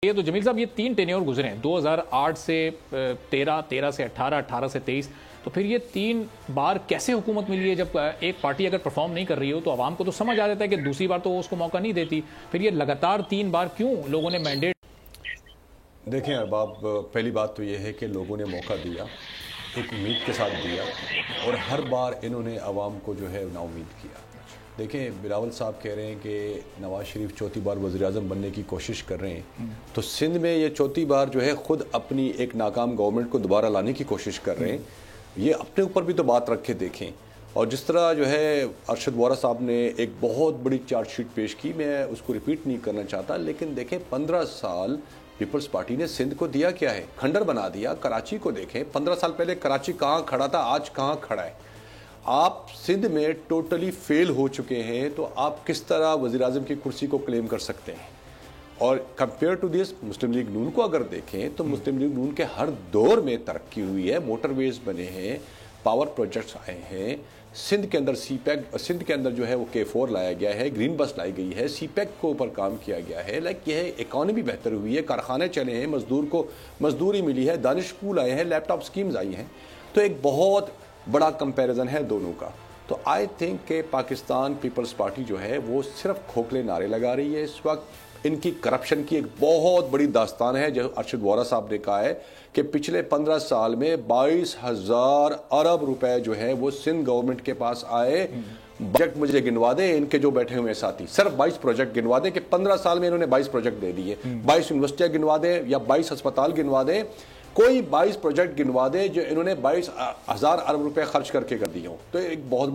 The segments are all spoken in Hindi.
ये तो जमील साहब ये 3 टेन्योर गुजरे हैं 2008 से 13, 13 से 18, 18 से 23। तो फिर ये 3 बार कैसे हुकूमत मिली है? जब एक पार्टी अगर परफॉर्म नहीं कर रही हो तो आवाम को तो समझ आ जाता है कि दूसरी बार तो वो उसको मौका नहीं देती। फिर ये लगातार 3 बार क्यों लोगों ने मैंडेट? देखें अरबाब, पहली बात तो ये है कि लोगों ने मौका दिया, एक उम्मीद के साथ दिया, और हर बार इन्होंने आवाम को जो है नाउम्मीद किया। देखें, बिलावल साहब कह रहे हैं कि नवाज शरीफ चौथी बार वज़ीर-ए-आज़म बनने की कोशिश कर रहे हैं, तो सिंध में ये चौथी बार जो है ख़ुद अपनी एक नाकाम गवर्नमेंट को दोबारा लाने की कोशिश कर रहे हैं। ये अपने ऊपर भी तो बात रख के देखें। और जिस तरह जो है अरशद वोरा साहब ने एक बहुत बड़ी चार्जशीट पेश की, मैं उसको रिपीट नहीं करना चाहता, लेकिन देखें 15 साल पीपल्स पार्टी ने सिंध को दिया क्या है? खंडर बना दिया। कराची को देखें, 15 साल पहले कराची कहाँ खड़ा था, आज कहाँ खड़ा है। आप सिंध में टोटली फेल हो चुके हैं, तो आप किस तरह वज़ीर-ए-आज़म की कुर्सी को क्लेम कर सकते हैं? और compare to this Muslim League Noon को अगर देखें तो मुस्लिम लीग नून के हर दौर में तरक्की हुई है। मोटरवेज बने हैं, पावर प्रोजेक्ट्स आए हैं, सिंध के अंदर सिंध के अंदर जो है वो K4 लाया गया है, ग्रीन बस लाई गई है, CPEC को ऊपर काम किया गया है। लाइक यह इकॉनमी बेहतर हुई है, कारखाने चले हैं, मजदूर को मजदूरी मिली है, दानिश स्कूल आए हैं, लैपटॉप स्कीम्स आई हैं। तो एक बहुत बड़ा कंपैरिजन है दोनों का। तो आई थिंक कि पाकिस्तान पीपल्स पार्टी जो है वो सिर्फ खोखले नारे लगा रही है। इस वक्त इनकी करप्शन की एक बहुत बड़ी दास्तान है, जो अरशद वोरा साहब ने कहा है कि पिछले 15 साल में 22,000 अरब रुपए जो है वो सिंध गवर्नमेंट के पास आए। प्रोजेक्ट मुझे गिनवा दे इनके जो बैठे हुए साथी, सिर्फ 22 प्रोजेक्ट गिनवा दे कि 15 साल में इन्होंने 22 प्रोजेक्ट दे दिए। 22 यूनिवर्सिटियां गिनवा दे या 22 अस्पताल गिनवा दे, कोई 22 प्रोजेक्ट गिनवा दे जो इन्होंने 22,000 अरब रुपए खर्च करके कर दिए हो। तो एक बहुत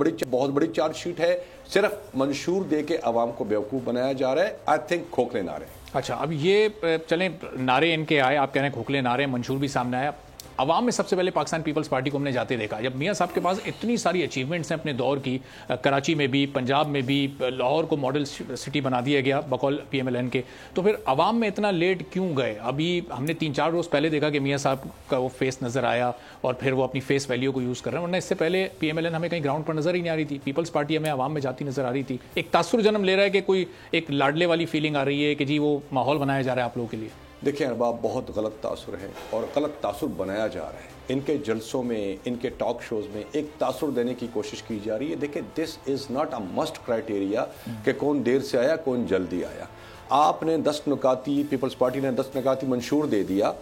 बड़ी चार्जशीट है। सिर्फ मंशूर दे के आवाम को बेवकूफ़ बनाया जा रहा है। आई थिंक खोखले नारे। अच्छा, अब ये चलें, नारे इनके आए, आप कह रहे हैं खोखले नारे, मंशूर भी सामने आया। अवाम में सबसे पहले पाकिस्तान पीपल्स पार्टी को हमने जाते देखा जब मियां साहब के पास इतनी सारी अचीवमेंट्स हैं अपने दौर की। कराची में भी, पंजाब में भी, लाहौर को मॉडल सिटी बना दिया गया बकौल PMLN के। तो फिर अवाम में इतना लेट क्यों गए? अभी हमने 3-4 रोज़ पहले देखा कि मियां साहब का वो फेस नज़र आया और फिर वो अपनी फेस वैल्यू को यूज़ कर रहे हैं, वरना इससे पहले PMLN हमें कहीं ग्राउंड पर नजर ही नहीं आ रही थी। पीपल्स पार्टी हमें अवाम में जाती नजर आ रही थी। एक तासुर जन्म ले रहा है कि कोई एक लाडले वाली फीलिंग आ रही है कि जी वो माहौल बनाया जा रहा है आप लोगों के लिए। देखिए अरबाब, बहुत गलत तासुर है और गलत तासुर बनाया जा रहा है। इनके जलसों में, इनके टॉक शोज में एक तासुर देने की कोशिश की जा रही है। देखिए, this is not a must criteria कि कौन देर से आया कौन जल्दी आया। आपने 10 नुकाती, पीपल्स पार्टी ने 10 नुकाती मंशूर दे दिया।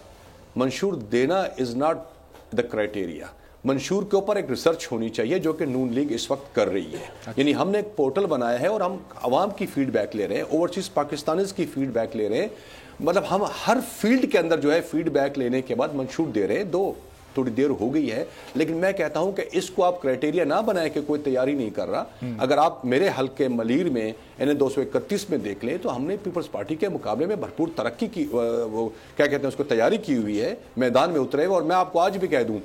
मंशूर देना इज़ नॉट द क्राइटेरिया। मंशूर के ऊपर एक रिसर्च होनी चाहिए जो कि नून लीग इस वक्त कर रही है। यानी हमने एक पोर्टल बनाया है और हम आवाम की फीडबैक ले रहे हैं, ओवरसीज पाकिस्तानीज की फीडबैक ले रहे हैं। मतलब हम हर फील्ड के अंदर जो है फीडबैक लेने के बाद मंशूर दे रहे हैं। थोड़ी देर हो गई है, लेकिन मैं कहता हूं कि इसको आप क्राइटेरिया ना बनाए कि कोई तैयारी नहीं कर रहा। अगर आप मेरे हल्के मलीर में इन्हें 231 में देख लें तो हमने पीपल्स पार्टी के मुकाबले में भरपूर तरक्की की, वो क्या कहते हैं उसको, तैयारी की हुई है, मैदान में उतरे। और मैं आपको आज भी कह दूं,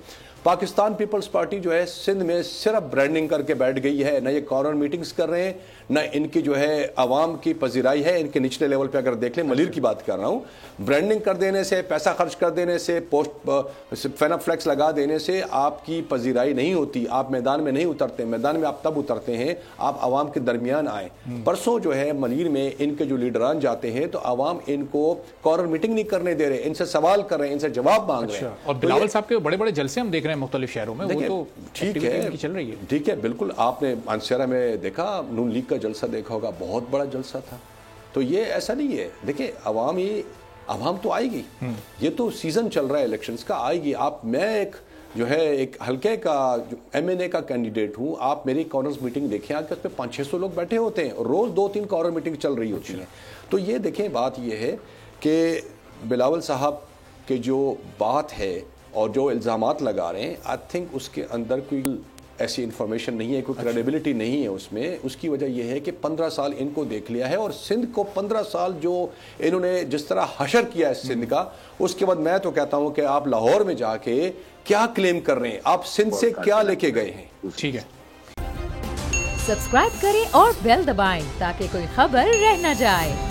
पाकिस्तान पीपल्स पार्टी जो है सिंध में सिर्फ ब्रांडिंग करके बैठ गई है। न ये कॉर्नर मीटिंग्स कर रहे हैं, न इनकी जो है आवाम की पजीराई है। इनके निचले लेवल पे अगर देख लें, मलीर की बात कर रहा हूँ, ब्रांडिंग कर देने से, पैसा खर्च कर देने से, पोस्ट फेनाफ्लेक्स लगा देने से आपकी पजीराई नहीं होती। आप मैदान में नहीं उतरते। मैदान में आप तब उतरते हैं आप आवाम के दरमियान आए। परसों जो है मलीर में इनके जो लीडरान जाते हैं तो आवाम इनको कॉर्नर मीटिंग नहीं करने दे रहे, इनसे सवाल कर रहे हैं, इनसे जवाब मांग रहे हैं। और बिलावल साहब के बड़े बड़े जलसे हम देख रहे हैं मुख्तलिफ शहरों में, वो तो ठीक है, चल रही है। ठीक है, बिल्कुल। आपने मानसरा में देखा, नून लीग का जलसा देखा होगा, बहुत बड़ा जलसा था। तो ये ऐसा नहीं है। देखिए, आवाम तो आएगी, ये तो सीजन चल रहा है इलेक्शंस का, आएगी। मैं एक हल्के का MNA का कैंडिडेट हूँ। आप मेरी कॉर्नर्स मीटिंग देखें, आके उसमें 500-600 लोग बैठे होते हैं, रोज 2-3 कॉर्नर मीटिंग चल रही होती है। तो ये देखें, बात ये है कि बिलावल साहब के जो बात है और जो इल्ज़ामात लगा रहे हैं, आई थिंक उसके अंदर कोई ऐसी इन्फॉर्मेशन नहीं है, कोई क्रेडिबिलिटी नहीं है उसमें। उसकी वजह यह है कि 15 साल इनको देख लिया है और सिंध को 15 साल जो इन्होंने जिस तरह हशर किया है सिंध का, उसके बाद मैं तो कहता हूं कि आप लाहौर में जाके क्या क्लेम कर रहे हैं, आप सिंध से क्या लेके गए हैं। ठीक है, सब्सक्राइब करें और बेल दबाएं ताकि कोई खबर रह न जाए।